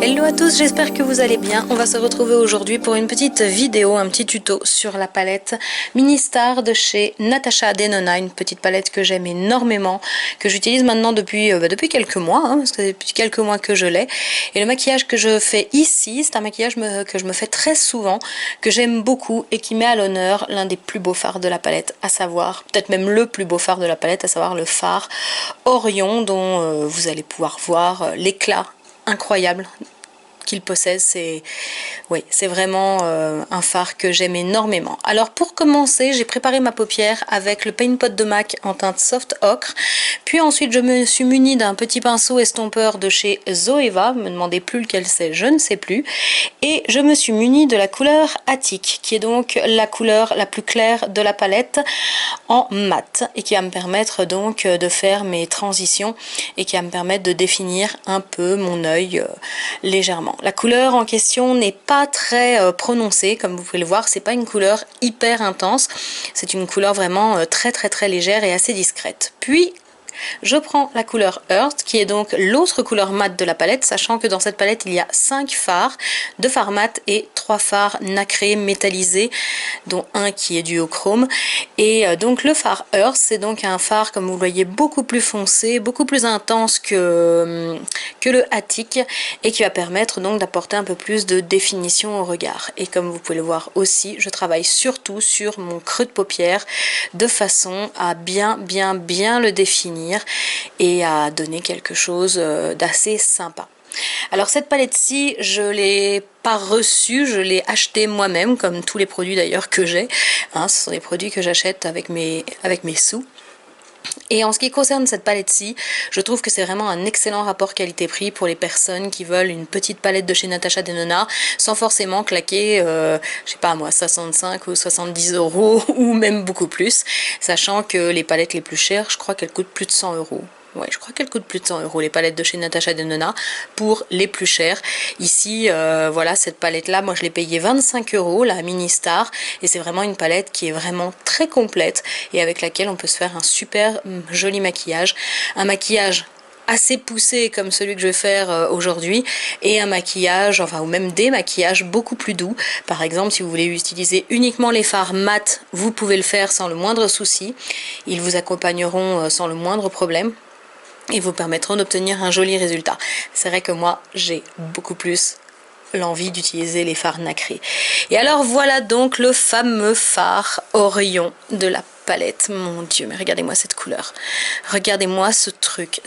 Hello à tous, j'espère que vous allez bien. On va se retrouver aujourd'hui pour une petite vidéo, un petit tuto sur la palette Ministar de chez Natasha Denona, une petite palette que j'aime énormément, que j'utilise maintenant depuis quelques mois, parce que depuis quelques mois que je l'ai. Et le maquillage que je fais ici, c'est un maquillage que je me fais très souvent, que j'aime beaucoup et qui met à l'honneur l'un des plus beaux fards de la palette, à savoir, peut-être même le plus beau fard de la palette, à savoir le fard Orion, dont vous allez pouvoir voir l'éclat incroyable qu'il possède. C'est vraiment un fard que j'aime énormément. Alors pour commencer, j'ai préparé ma paupière avec le Paint Pot de MAC en teinte soft ocre, puis ensuite je me suis munie d'un petit pinceau estompeur de chez Zoeva, me demandez plus lequel c'est, je ne sais plus, et je me suis munie de la couleur Attic, qui est donc la couleur la plus claire de la palette en mat, et qui va me permettre donc de faire mes transitions et qui va me permettre de définir un peu mon œil légèrement. La couleur en question n'est pas très prononcée, comme vous pouvez le voir, c'est pas une couleur hyper intense, c'est une couleur vraiment très légère et assez discrète. Puis je prends la couleur Earth, qui est donc l'autre couleur mat de la palette, sachant que dans cette palette il y a 5 fards, 2 fards mat et 3 fards nacrés métallisés, dont un qui est duochrome. Et donc le fard Earth, c'est donc un fard, comme vous le voyez, beaucoup plus foncé, beaucoup plus intense que le Attic, et qui va permettre donc d'apporter un peu plus de définition au regard. Et comme vous pouvez le voir aussi, je travaille surtout sur mon creux de paupière, de façon à bien le définir et à donner quelque chose d'assez sympa. Alors cette palette-ci, je ne l'ai pas reçue, je l'ai achetée moi-même, comme tous les produits d'ailleurs que j'ai. Ce sont des produits que j'achète avec mes sous. Et en ce qui concerne cette palette-ci, je trouve que c'est vraiment un excellent rapport qualité-prix pour les personnes qui veulent une petite palette de chez Natasha Denona sans forcément claquer, je sais pas moi, 65 ou 70 € ou même beaucoup plus, sachant que les palettes les plus chères, je crois qu'elles coûtent plus de 100 €. Ouais, je crois qu'elles coûtent plus de 100 € les palettes de chez Natasha Denona pour les plus chères. Ici, voilà, cette palette-là, moi je l'ai payée 25 €, la Ministar, et c'est vraiment une palette qui est vraiment très complète et avec laquelle on peut se faire un super joli maquillage. Un maquillage assez poussé comme celui que je vais faire aujourd'hui, et un maquillage, ou même des maquillages beaucoup plus doux. Par exemple, si vous voulez utiliser uniquement les fards mat, vous pouvez le faire sans le moindre souci. Ils vous accompagneront sans le moindre problème et vous permettront d'obtenir un joli résultat. C'est vrai que moi, j'ai beaucoup plus l'envie d'utiliser les fards nacrés. Et alors voilà donc le fameux fard Orion de la palette. Mon Dieu, mais regardez-moi cette couleur. Regardez-moi ce truc,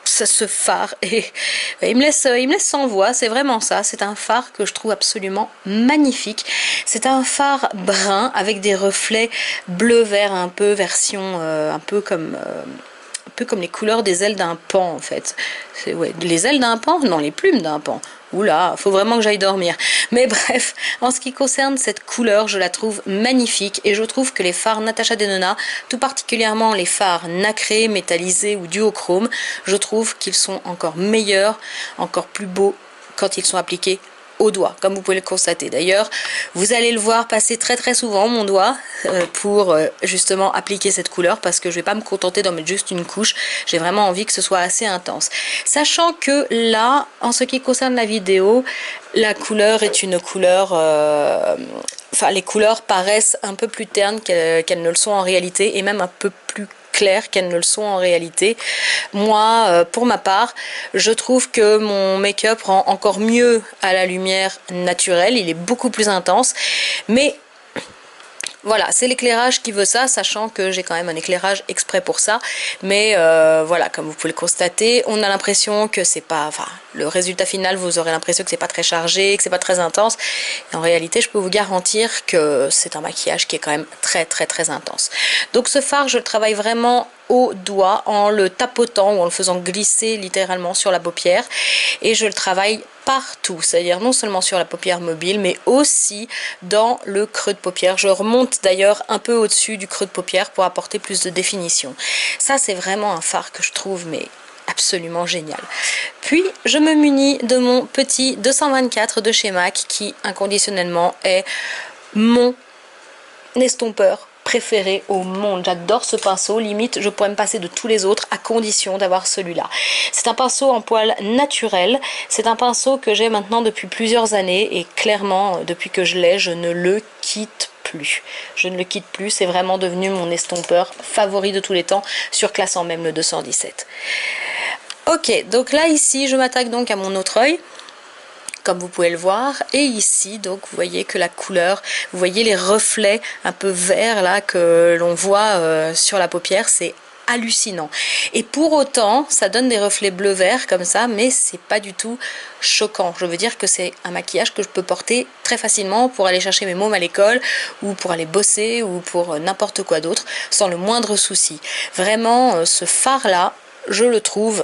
ce phare, et il me laisse sans voix. C'est vraiment ça, c'est un phare que je trouve absolument magnifique. C'est un phare brun avec des reflets bleu-vert, un peu version un peu comme les couleurs des ailes d'un paon en fait. Ouais, les ailes d'un paon? Non, les plumes d'un paon. Oula, faut vraiment que j'aille dormir. Mais bref, en ce qui concerne cette couleur, je la trouve magnifique, et je trouve que les fards Natasha Denona, tout particulièrement les fards nacrés, métallisés ou duochrome, je trouve qu'ils sont encore meilleurs, encore plus beaux quand ils sont appliqués au doigt, comme vous pouvez le constater. D'ailleurs, vous allez le voir passer très souvent mon doigt pour justement appliquer cette couleur, parce que je vais pas me contenter d'en mettre juste une couche, j'ai vraiment envie que ce soit assez intense. Sachant que là, en ce qui concerne la vidéo, la couleur est une couleur... les couleurs paraissent un peu plus ternes qu'elles ne le sont en réalité, et même un peu plus claires qu'elles ne le sont en réalité. Moi, pour ma part, je trouve que mon make-up rend encore mieux à la lumière naturelle, il est beaucoup plus intense, mais voilà, c'est l'éclairage qui veut ça, sachant que j'ai quand même un éclairage exprès pour ça. Mais voilà, comme vous pouvez le constater, on a l'impression que c'est pas... le résultat final, vous aurez l'impression que c'est pas très chargé, que c'est pas très intense. Et en réalité, je peux vous garantir que c'est un maquillage qui est quand même très intense. Donc ce fard, je le travaille vraiment au doigt, en le tapotant ou en le faisant glisser littéralement sur la paupière. Et je le travaille partout, c'est-à-dire non seulement sur la paupière mobile, mais aussi dans le creux de paupière. Je remonte d'ailleurs un peu au-dessus du creux de paupière pour apporter plus de définition. Ça, c'est vraiment un fard que je trouve mais absolument génial. Puis je me munis de mon petit 224 de chez MAC, qui inconditionnellement est mon estompeur préféré au monde. J'adore ce pinceau, limite je pourrais me passer de tous les autres à condition d'avoir celui-là. C'est un pinceau en poil naturel, c'est un pinceau que j'ai maintenant depuis plusieurs années et clairement depuis que je l'ai, je ne le quitte plus. Je ne le quitte plus, c'est vraiment devenu mon estompeur favori de tous les temps, surclassant même le 217. Ok, donc là ici je m'attaque donc à mon autre œil, comme vous pouvez le voir, et ici donc vous voyez que la couleur, vous voyez les reflets un peu verts là que l'on voit sur la paupière, c'est hallucinant. Et pour autant ça donne des reflets bleu vert comme ça, mais c'est pas du tout choquant. Je veux dire que c'est un maquillage que je peux porter très facilement pour aller chercher mes mômes à l'école ou pour aller bosser ou pour n'importe quoi d'autre sans le moindre souci. Vraiment ce fard là je le trouve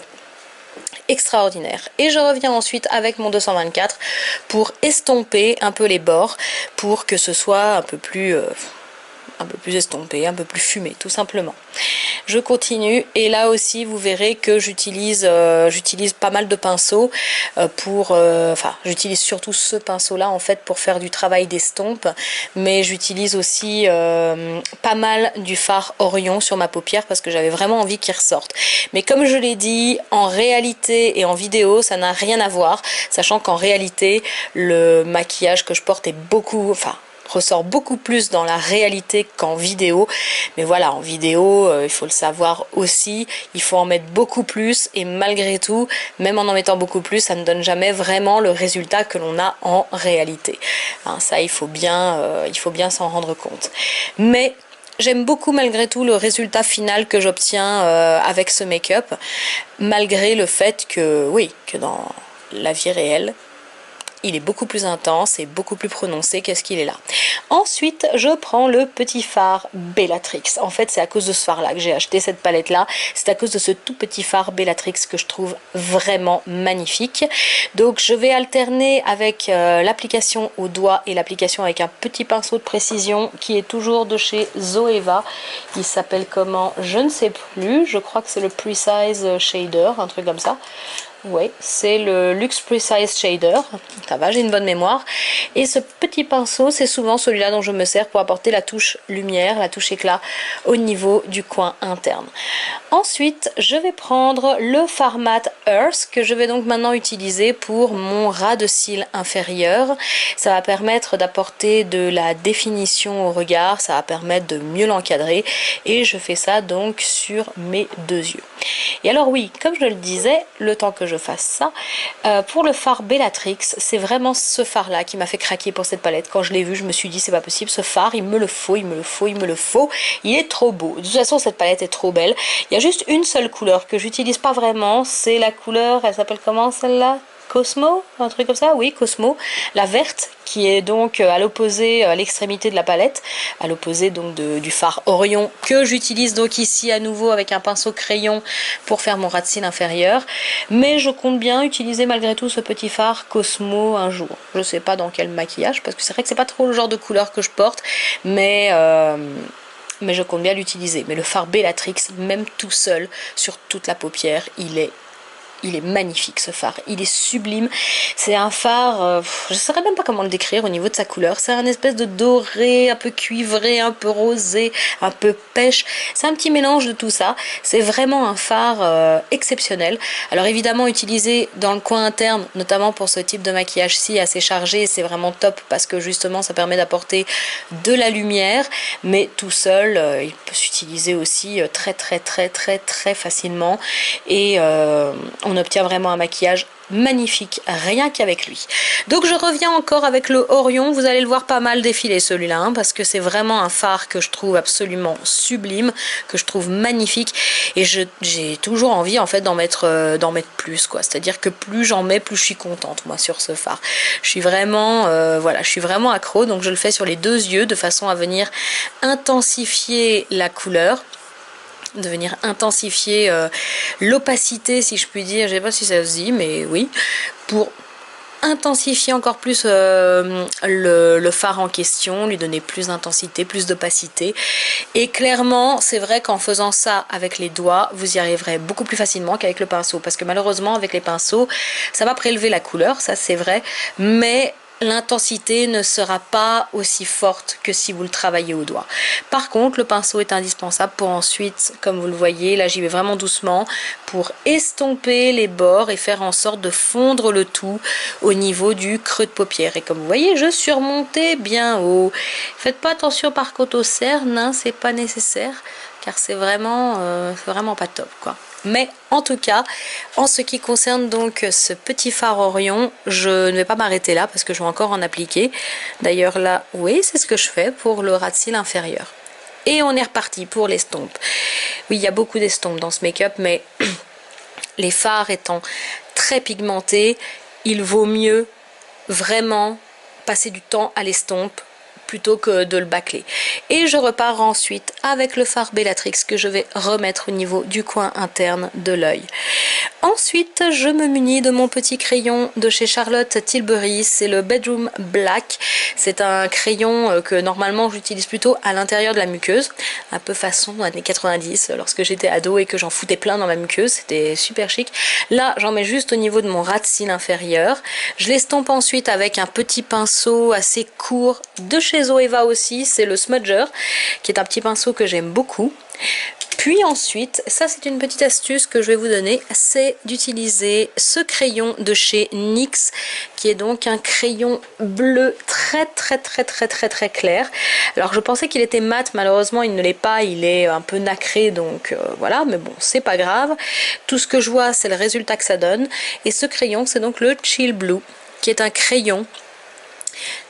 extraordinaire. Et je reviens ensuite avec mon 224 pour estomper un peu les bords pour que ce soit un peu plus estompé, un peu plus fumé tout simplement. Je continue et là aussi vous verrez que j'utilise pas mal de pinceaux j'utilise surtout ce pinceau là en fait pour faire du travail d'estompe, mais j'utilise aussi pas mal du fard Orion sur ma paupière parce que j'avais vraiment envie qu'il ressorte. Mais comme je l'ai dit, en réalité et en vidéo ça n'a rien à voir, sachant qu'en réalité le maquillage que je porte est ressort beaucoup plus dans la réalité qu'en vidéo, mais voilà, en vidéo il faut le savoir aussi, il faut en mettre beaucoup plus et malgré tout, même en mettant beaucoup plus, ça ne donne jamais vraiment le résultat que l'on a en réalité, hein, ça il faut bien s'en rendre compte. Mais j'aime beaucoup malgré tout le résultat final que j'obtiens avec ce make-up, malgré le fait que, oui, que dans la vie réelle, il est beaucoup plus intense et beaucoup plus prononcé qu'est-ce qu'il est là. Ensuite, je prends le petit fard Bellatrix. En fait, c'est à cause de ce fard-là que j'ai acheté cette palette-là. C'est à cause de ce tout petit fard Bellatrix que je trouve vraiment magnifique. Donc, je vais alterner avec l'application au doigt et l'application avec un petit pinceau de précision qui est toujours de chez Zoeva. Il s'appelle comment? Je ne sais plus. Je crois que c'est le Precise Shader, un truc comme ça. Oui, c'est le Luxe Precise Shader, ça va, j'ai une bonne mémoire. Et ce petit pinceau, c'est souvent celui-là dont je me sers pour apporter la touche lumière, la touche éclat au niveau du coin interne. Ensuite, je vais prendre le fard mat Earth que je vais donc maintenant utiliser pour mon ras de cils inférieur. Ça va permettre d'apporter de la définition au regard, ça va permettre de mieux l'encadrer et je fais ça donc sur mes deux yeux. Et alors oui, comme je le disais, le temps que je fasse ça, pour le fard Bellatrix, c'est vraiment ce fard là qui m'a fait craquer pour cette palette. Quand je l'ai vu, je me suis dit c'est pas possible, ce fard il me le faut, il me le faut, il me le faut, il est trop beau. De toute façon cette palette est trop belle. Il y a juste une seule couleur que j'utilise pas vraiment, c'est la couleur, elle s'appelle comment celle-là? Cosmo, un truc comme ça, oui, Cosmo, la verte qui est donc à l'opposé, à l'extrémité de la palette, à l'opposé donc du fard Orion que j'utilise donc ici à nouveau avec un pinceau crayon pour faire mon ras de cils inférieur, mais je compte bien utiliser malgré tout ce petit fard Cosmo un jour. Je sais pas dans quel maquillage parce que c'est vrai que c'est pas trop le genre de couleur que je porte, mais je compte bien l'utiliser. Mais le fard Bellatrix, même tout seul sur toute la paupière, il est magnifique ce fard, il est sublime. C'est un fard, je ne saurais même pas comment le décrire au niveau de sa couleur. C'est un espèce de doré, un peu cuivré, un peu rosé, un peu pêche. C'est un petit mélange de tout ça. C'est vraiment un fard exceptionnel. Alors évidemment utilisé dans le coin interne, notamment pour ce type de maquillage-ci assez chargé, c'est vraiment top parce que justement ça permet d'apporter de la lumière, mais tout seul, il peut s'utiliser aussi très facilement et on obtient vraiment un maquillage magnifique rien qu'avec lui. Donc je reviens encore avec le Orion, vous allez le voir pas mal défiler celui-là hein, parce que c'est vraiment un fard que je trouve absolument sublime, que je trouve magnifique et j'ai toujours envie en fait d'en mettre plus quoi, c'est-à-dire que plus j'en mets plus je suis contente moi sur ce fard. Je suis vraiment voilà, je suis vraiment accro, donc je le fais sur les deux yeux de façon à venir intensifier la couleur, de venir intensifier l'opacité si je puis dire, je sais pas si ça se dit mais oui, pour intensifier encore plus le fard en question, lui donner plus d'intensité, plus d'opacité. Et clairement, c'est vrai qu'en faisant ça avec les doigts, vous y arriverez beaucoup plus facilement qu'avec le pinceau. Parce que malheureusement, avec les pinceaux, ça va prélever la couleur, ça c'est vrai. Mais l'intensité ne sera pas aussi forte que si vous le travaillez au doigt. Par contre, le pinceau est indispensable pour ensuite, comme vous le voyez, là j'y vais vraiment doucement, pour estomper les bords et faire en sorte de fondre le tout au niveau du creux de paupière. Et comme vous voyez, je suis remontée bien haut. Faites pas attention par contre aux cernes, hein, c'est pas nécessaire, car c'est vraiment pas top, quoi. Mais en tout cas, en ce qui concerne donc ce petit fard Orion, je ne vais pas m'arrêter là parce que je vais encore en appliquer. D'ailleurs là, oui, c'est ce que je fais pour le ras de cils inférieur. Et on est reparti pour l'estompe. Oui, il y a beaucoup d'estompes dans ce make-up, mais les fards étant très pigmentés, il vaut mieux vraiment passer du temps à l'estompe plutôt que de le bâcler. Et je repars ensuite avec le fard Bellatrix que je vais remettre au niveau du coin interne de l'œil. Ensuite, je me munis de mon petit crayon de chez Charlotte Tilbury, c'est le Bedroom Black. C'est un crayon que normalement j'utilise plutôt à l'intérieur de la muqueuse, un peu façon années 90, lorsque j'étais ado et que j'en foutais plein dans ma muqueuse, c'était super chic. Là, j'en mets juste au niveau de mon ras de cils inférieur. Je l'estompe ensuite avec un petit pinceau assez court de chez Zoeva aussi, c'est le Smudger, qui est un petit pinceau que j'aime beaucoup. Puis ensuite, ça c'est une petite astuce que je vais vous donner, c'est d'utiliser ce crayon de chez NYX, qui est donc un crayon bleu très clair. Alors je pensais qu'il était mat, malheureusement il ne l'est pas, il est un peu nacré, donc voilà, mais bon, c'est pas grave. Tout ce que je vois, c'est le résultat que ça donne. Et ce crayon, c'est donc le Chill Blue, qui est un crayon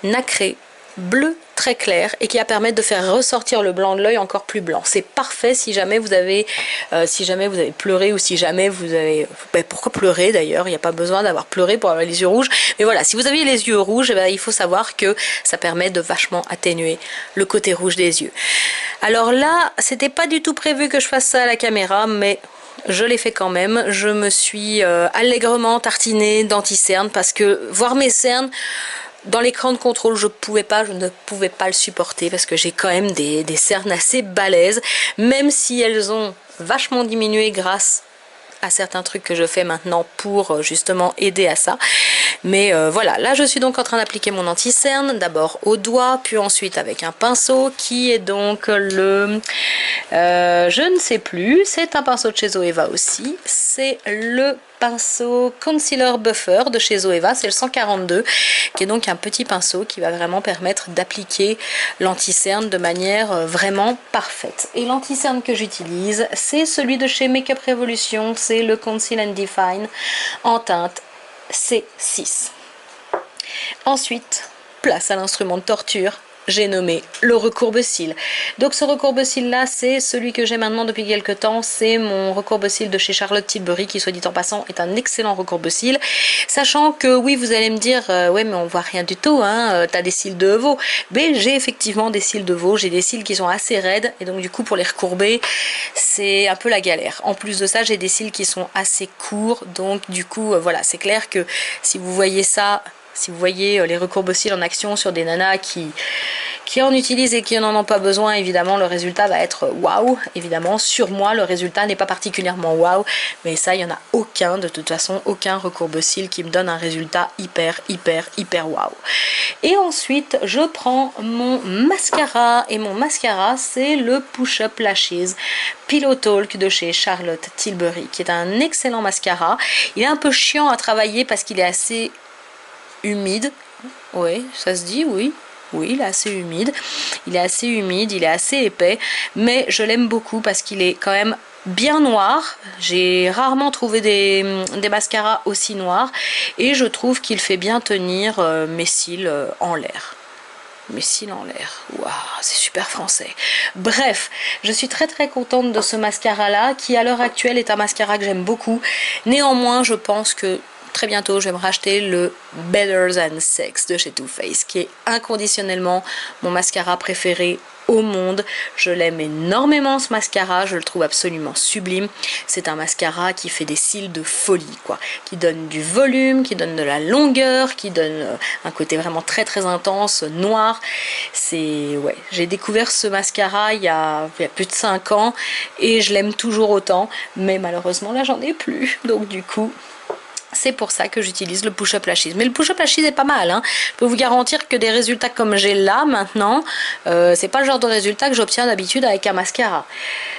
nacré, bleu très clair et qui va permettre de faire ressortir le blanc de l'œil encore plus blanc. C'est parfait si jamais vous avez pleuré ou si jamais vous avez... pourquoi pleurer d'ailleurs? Il n'y a pas besoin d'avoir pleuré pour avoir les yeux rouges. Mais voilà, si vous avez les yeux rouges, il faut savoir que ça permet de vachement atténuer le côté rouge des yeux. Alors là, c'était pas du tout prévu que je fasse ça à la caméra, mais... je l'ai fait quand même. Je me suis allègrement tartinée d'anti-cernes parce que voir mes cernes dans l'écran de contrôle, je ne pouvais pas le supporter parce que j'ai quand même des cernes assez balèzes, même si elles ont vachement diminué grâce à certains trucs que je fais maintenant pour justement aider à ça. Mais voilà, là je suis donc en train d'appliquer mon anti-cerne, d'abord au doigt, puis ensuite avec un pinceau qui est donc le... je ne sais plus, c'est un pinceau de chez Zoeva aussi, c'est le pinceau Concealer Buffer de chez Zoeva, c'est le 142, qui est donc un petit pinceau qui va vraiment permettre d'appliquer l'anti-cerne de manière vraiment parfaite. Et l'anti-cerne que j'utilise, c'est celui de chez Makeup Revolution, c'est le Conceal and Define en teinte C6. Ensuite, place à l'instrument de torture, j'ai nommé le recourbe-cils. Donc ce recourbe-cils là, c'est celui que j'ai maintenant depuis quelques temps, c'est mon recourbe-cils de chez Charlotte Tilbury, qui soit dit en passant est un excellent recourbe-cils. Sachant que oui, vous allez me dire, ouais mais on voit rien du tout, hein, t'as des cils de veau. Mais j'ai effectivement des cils de veau, j'ai des cils qui sont assez raides, et donc du coup pour les recourber, c'est un peu la galère. En plus de ça, j'ai des cils qui sont assez courts, donc du coup, voilà, c'est clair que si vous voyez ça... si vous voyez les recourbe-cils en action sur des nanas qui en utilisent et qui n'en ont pas besoin, évidemment le résultat va être waouh. Évidemment, sur moi, le résultat n'est pas particulièrement waouh, mais ça, il n'y en a aucun, de toute façon, aucun recourbe-cils qui me donne un résultat hyper waouh. Et ensuite, je prends mon mascara, et mon mascara, c'est le Push Up Lashes Pillow Talk de chez Charlotte Tilbury, qui est un excellent mascara. Il est un peu chiant à travailler parce qu'il est assez... humide, oui, ça se dit, oui, il est assez humide, il est assez épais, mais je l'aime beaucoup parce qu'il est quand même bien noir. J'ai rarement trouvé des mascaras aussi noirs, et je trouve qu'il fait bien tenir mes cils en l'air. Mes cils en l'air, waouh, c'est super français. Bref, je suis très contente de ce mascara là, qui à l'heure actuelle est un mascara que j'aime beaucoup. Néanmoins, je pense que très bientôt je vais me racheter le Better Than Sex de chez Too Faced, qui est inconditionnellement mon mascara préféré au monde. Je l'aime énormément ce mascara, je le trouve absolument sublime. C'est un mascara qui fait des cils de folie, quoi, qui donne du volume, qui donne de la longueur, qui donne un côté vraiment très intense, noir. C'est... ouais, j'ai découvert ce mascara il y a plus de 5 ans et je l'aime toujours autant, mais malheureusement là j'en ai plus, donc du coup C'est pour ça que j'utilise le push-up lashes. Mais le push-up lashes est pas mal, hein. Je peux vous garantir que des résultats comme j'ai là maintenant, c'est pas le genre de résultat que j'obtiens d'habitude avec un mascara.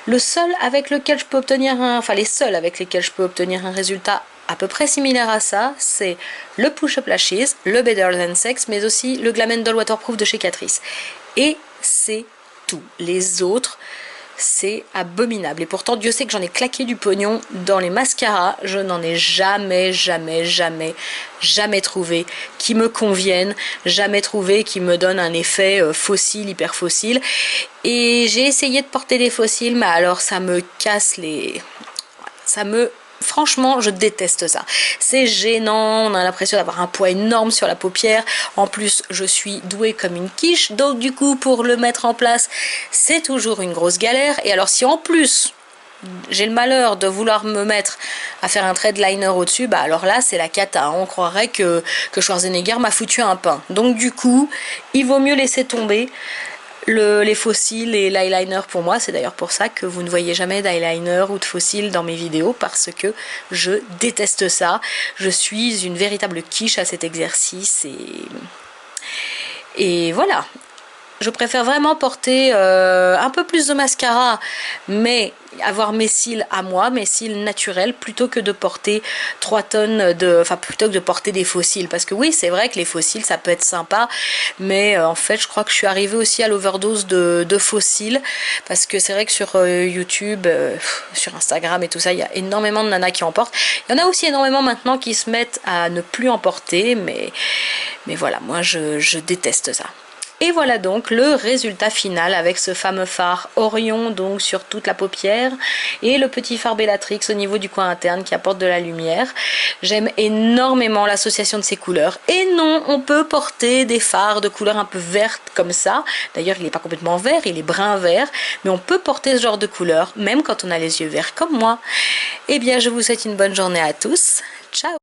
Le seul avec lequel je peux obtenir les seuls avec lesquels je peux obtenir un résultat à peu près similaire à ça, c'est le push-up lashes, le Better Than Sex, mais aussi le Glam Doll Waterproof de chez Catrice. Et c'est tout. Les autres, c'est abominable. Et pourtant, Dieu sait que j'en ai claqué du pognon dans les mascaras. Je n'en ai jamais trouvé qui me conviennent, jamais trouvé qui me donne un effet fossile, hyper fossile. Et j'ai essayé de porter des fossiles, mais alors ça me casse les... Franchement, je déteste ça. C'est gênant, on a l'impression d'avoir un poids énorme sur la paupière. En plus, je suis douée comme une quiche, donc du coup, pour le mettre en place, c'est toujours une grosse galère. Et alors, si en plus, j'ai le malheur de vouloir me mettre à faire un trait de liner au-dessus, bah alors là, c'est la cata. Hein. On croirait que Schwarzenegger m'a foutu un pain. Donc du coup, il vaut mieux laisser tomber. Les fossiles et l'eyeliner pour moi, c'est d'ailleurs pour ça que vous ne voyez jamais d'eyeliner ou de fossiles dans mes vidéos, parce que je déteste ça. Je suis une véritable quiche à cet exercice et voilà. Je préfère vraiment porter un peu plus de mascara, mais avoir mes cils à moi, mes cils naturels, plutôt que de porter 3 tonnes plutôt que de porter des faux cils. Parce que oui, c'est vrai que les faux cils, ça peut être sympa, mais en fait, je crois que je suis arrivée aussi à l'overdose de faux cils, parce que c'est vrai que sur YouTube, sur Instagram et tout ça, il y a énormément de nanas qui en portent. Il y en a aussi énormément maintenant qui se mettent à ne plus en porter, mais voilà, moi, je déteste ça. Et voilà donc le résultat final avec ce fameux fard Orion donc sur toute la paupière et le petit fard Bellatrix au niveau du coin interne qui apporte de la lumière. J'aime énormément l'association de ces couleurs. Et non, on peut porter des fards de couleur un peu verte comme ça. D'ailleurs, il n'est pas complètement vert, il est brun vert. Mais on peut porter ce genre de couleur même quand on a les yeux verts comme moi. Eh bien, je vous souhaite une bonne journée à tous. Ciao!